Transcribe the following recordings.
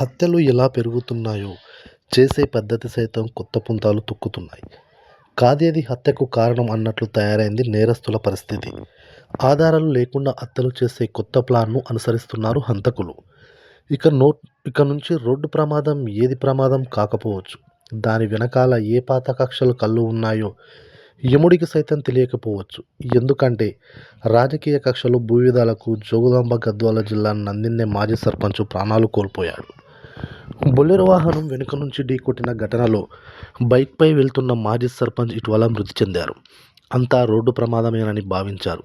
హత్యలు ఎలా పెరుగుతున్నాయో చేసే పద్ధతి సైతం కొత్త పుంతాలు తొక్కుతున్నాయి. కాదేది హత్యకు కారణం అన్నట్లు తయారైంది నేరస్తుల పరిస్థితి. ఆధారాలు లేకుండా హత్యలు చేసే కొత్త ప్లాన్ను అనుసరిస్తున్నారు హంతకులు. ఇక నుంచి రోడ్డు ప్రమాదం ఏది ప్రమాదం కాకపోవచ్చు. దాని వెనకాల ఏ పాత కక్షలు కళ్ళు ఉన్నాయో యముడికి సైతం తెలియకపోవచ్చు. ఎందుకంటే రాజకీయ కక్షలు భూవివాదాలకు జోగులాంబ గద్వాల జిల్లా నందిన్నె మాజీ సర్పంచ్ ప్రాణాలు కోల్పోయాడు. బొలెరో వాహనం వెనుక నుంచి ఢీకొట్టిన ఘటనలో బైక్పై వెళ్తున్న మాజీ సర్పంచ్ ఇటీవల మృతి చెందారు. అంతా రోడ్డు ప్రమాదమేనని భావించారు.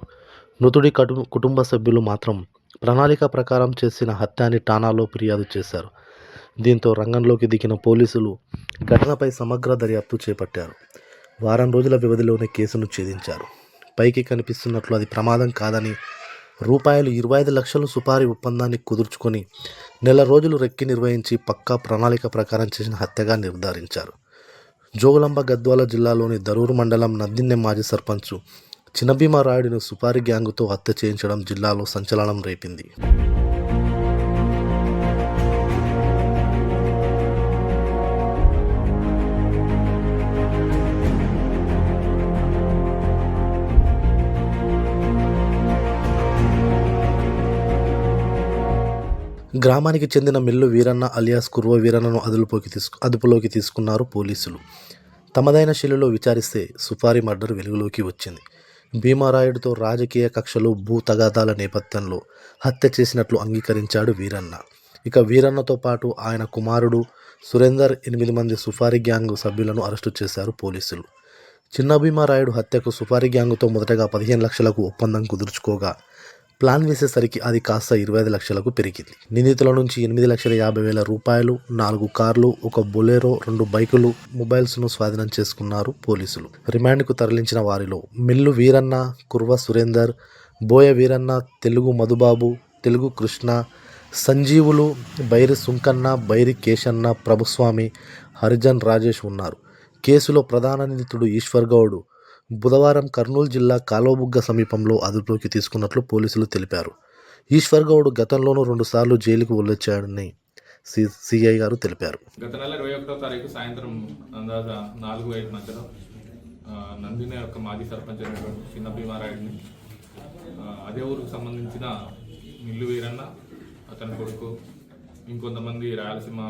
మృతుడి కుటుంబ సభ్యులు మాత్రం ప్రణాళిక ప్రకారం చేసిన హత్య అని ఠాణాలో ఫిర్యాదు చేశారు. దీంతో రంగంలోకి దిగిన పోలీసులు ఘటనపై సమగ్ర దర్యాప్తు చేపట్టారు. వారం రోజుల వ్యవధిలోనే కేసును ఛేదించారు. పైకి కనిపిస్తున్నట్లు అది ప్రమాదం కాదని, రూపాయలు 25 లక్షలు సుపారీ ఒప్పందాన్ని కుదుర్చుకొని నెల రోజులు రెక్కి నిర్వహించి పక్కా ప్రణాళిక ప్రకారం చేసిన హత్యగా నిర్ధారించారు. జోగులాంబ గద్వాల జిల్లాలోని దరూరు మండలం నందిన్నె మాజీ సర్పంచ్ చినభీమారాయుడును సుపారీ గ్యాంగుతో హత్య చేయించడం జిల్లాలో సంచలనం రేపింది. గ్రామానికి చెందిన మిల్లు వీరన్న అలియాస్ కుర్వ వీరన్నను అదుపులోకి తీసుకున్నారు పోలీసులు. తమదైన శైలిలో విచారిస్తే సుపారీ మర్డర్ వెలుగులోకి వచ్చింది. భీమారాయుడుతో రాజకీయ కక్షలు, భూ తగాదాల నేపథ్యంలో హత్య చేసినట్లు అంగీకరించాడు వీరన్న. ఇక వీరన్నతో పాటు ఆయన కుమారుడు సురేందర్ 8 మంది సుపారీ గ్యాంగ్ సభ్యులను అరెస్టు చేశారు పోలీసులు. చిన్న భీమారాయుడు హత్యకు సుపారీ గ్యాంగుతో మొదటగా 15 లక్షలకు ఒప్పందం కుదుర్చుకోగా ప్లాన్ వేసేసరికి అది కాస్త 25 లక్షలకు పెరిగింది. నిందితుల నుంచి 8,50,000 రూపాయలు, 4 కార్లు, ఒక బొలెరో, 2 బైకులు, మొబైల్స్ను స్వాధీనం చేసుకున్నారు పోలీసులు. రిమాండ్కు తరలించిన వారిలో మిల్లు వీరన్న, కుర్వ సురేందర్, బోయ వీరన్న, తెలుగు మధుబాబు, తెలుగు కృష్ణ, సంజీవులు, బైరి సుంకన్న, బైరి కేశన్న, ప్రభుస్వామి, హరిజన్ రాజేష్ ఉన్నారు. కేసులో ప్రధాన నిందితుడు ఈశ్వర్ గౌడ్ బుధవారం కర్నూలు జిల్లా కాలువబుగ్గ సమీపంలో అదుపులోకి తీసుకున్నట్లు పోలీసులు తెలిపారు. ఈశ్వర్ గౌడ్ గతంలోనూ 2 సార్లు జైలుకు వెళ్లొచ్చాడని సిఐ గారు తెలిపారు. గత నెల 21వ తారీఖు సాయంత్రం అందాజ 4-5 మధ్యలో నందినే యొక్క మాజీ సర్పంచ్ అయినటువంటి చిన్న భీమారాయుడిని అదే ఊరికి సంబంధించిన మిల్లు వీరన్న, అతని కొడుకు, ఇంకొంతమంది రాయలసీమ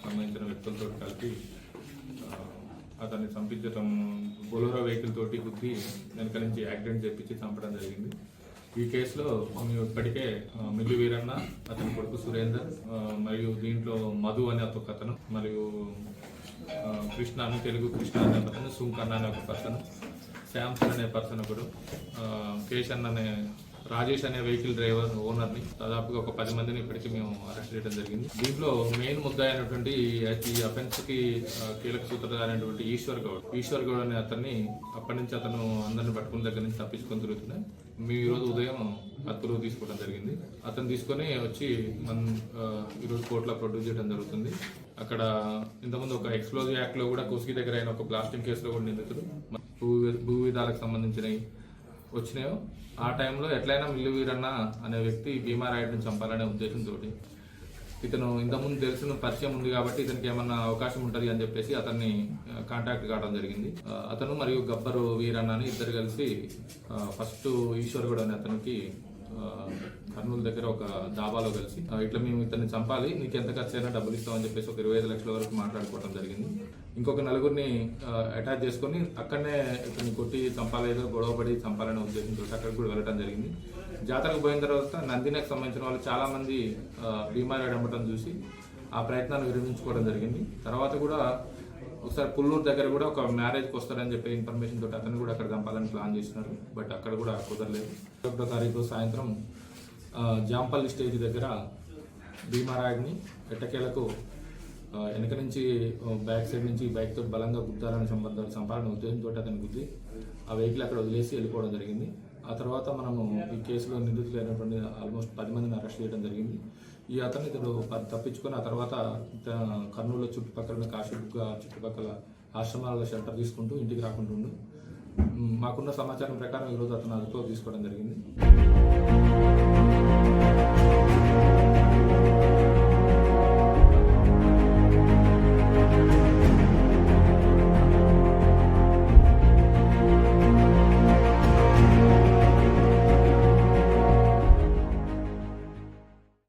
సంబంధించిన వ్యక్తులతో కలిపి అతన్ని చంపించడం, బొలెరో వెహికల్ తోటి గుద్ది వెనక నుంచి యాక్సిడెంట్ చేపించి చంపడం జరిగింది. ఈ కేసులో మేము ఇప్పటికే మిల్లు వీరన్న, అతని కొడుకు సురేందర్, మరియు దీంట్లో మధు అనే ఒక అతను, మరియు కృష్ణ అని, తెలుగు కృష్ణ అనే పర్సన్, సుంకన్న అనే ఒక పర్సన్, శాంసన్ అనే పర్సన్ ఒకడు, కేశన్ అనే, రాజేష్ అనే వెహికల్ డ్రైవర్ ఓనర్ని, దాదాపుగా ఒక 10 మందిని ఇప్పటికీ మేము అరెస్ట్ చేయడం జరిగింది. దీంట్లో మెయిన్ ముద్ద అయినటువంటి ఈ అఫెన్స్ కి కీలక సూత్రధారి అయినటువంటి ఈశ్వర్ గౌడ్ అనే అతన్ని అప్పటి నుంచి అతను అందరిని పట్టుకున్న దగ్గర నుంచి తప్పించుకొని తిరుగుతున్నాయి. మేము ఈరోజు ఉదయం అదుపులో తీసుకోవడం జరిగింది. అతను తీసుకొని వచ్చి ఈరోజు కోర్టులో ప్రొడ్యూస్ చేయడం జరుగుతుంది. అక్కడ ఇంతకుముందు ఒక ఎక్స్ప్లోజివ్ యాక్ట్ లో కూడా కోస్కి దగ్గర అయిన ఒక బ్లాస్టింగ్ కేసులో కూడా నిందితుడు, భూ విధాలకు సంబంధించినవి వచ్చినాయో ఆ టైంలో ఎట్లయినా మిల్లు వీరన్న అనే వ్యక్తి భీమారాయుడిని చంపాలనే ఉద్దేశంతో ఇతను ఇంతకుముందు తెలిసిన పరిచయం ఉంది కాబట్టి ఇతనికి ఏమన్నా అవకాశం ఉంటుంది అని చెప్పేసి అతన్ని కాంటాక్ట్ కావడం జరిగింది. అతను మరియు గబ్బరు వీరన్న అని ఇద్దరు కలిసి ఫస్ట్ ఈశ్వర్ గౌడ్ అనే అతనికి కర్నూలు దగ్గర ఒక దాబాలో కలిసి ఇట్లా మేము ఇతన్ని చంపాలి, నీకు ఎంత ఖర్చు అయినా డబ్బులు ఇస్తామని చెప్పేసి ఒక 25 లక్షల వరకు మాట్లాడుకోవడం జరిగింది. ఇంకొక 4గురిని అటాచ్ చేసుకొని అక్కడనే ఇతన్ని కొట్టి చంపాలేదో గొడవపడి చంపాలనే ఉద్దేశంతో అక్కడికి కూడా వెళ్ళడం జరిగింది. జాతరకు పోయిన తర్వాత నందినేకి సంబంధించిన వాళ్ళు చాలా మంది భీమారాయుడు అమ్మటం చూసి ఆ ప్రయత్నాన్ని విరమించుకోవడం జరిగింది. తర్వాత కూడా ఒకసారి పుల్లూరు దగ్గర కూడా ఒక మ్యారేజ్కి వస్తారని చెప్పే ఇన్ఫర్మేషన్ తోటి అతను కూడా అక్కడ చంపాలని ప్లాన్ చేసినారు. బట్ అక్కడ కూడా కుదరలేదు. 21వ తారీఖు సాయంత్రం జాంపల్లి స్టేజ్ దగ్గర భీమారాయుడిని ఎట్టకేలకు వెనక నుంచి బ్యాక్ సైడ్ నుంచి బైక్ తోటి బలంగా గుద్దాలని చంపాలని ఉద్దేశంతో అతను గుద్ది ఆ వెహికల్ అక్కడ వదిలేసి వెళ్ళిపోవడం జరిగింది. ఆ తర్వాత మనము ఈ కేసులో నిందితులైనటువంటి ఆల్మోస్ట్ 10 మందిని అరెస్ట్ చేయడం జరిగింది. ఈ అతను ఇతడు తప్పించుకొని ఆ తర్వాత కర్నూలు చుట్టుపక్కల కాశీబుగ్గ చుట్టుపక్కల ఆశ్రమాలలో షెల్టర్ తీసుకుంటూ ఇంటికి రాకుంటుండు. మాకున్న సమాచారం ప్రకారం ఈరోజు అతను అదుపులో తీసుకోవడం జరిగింది.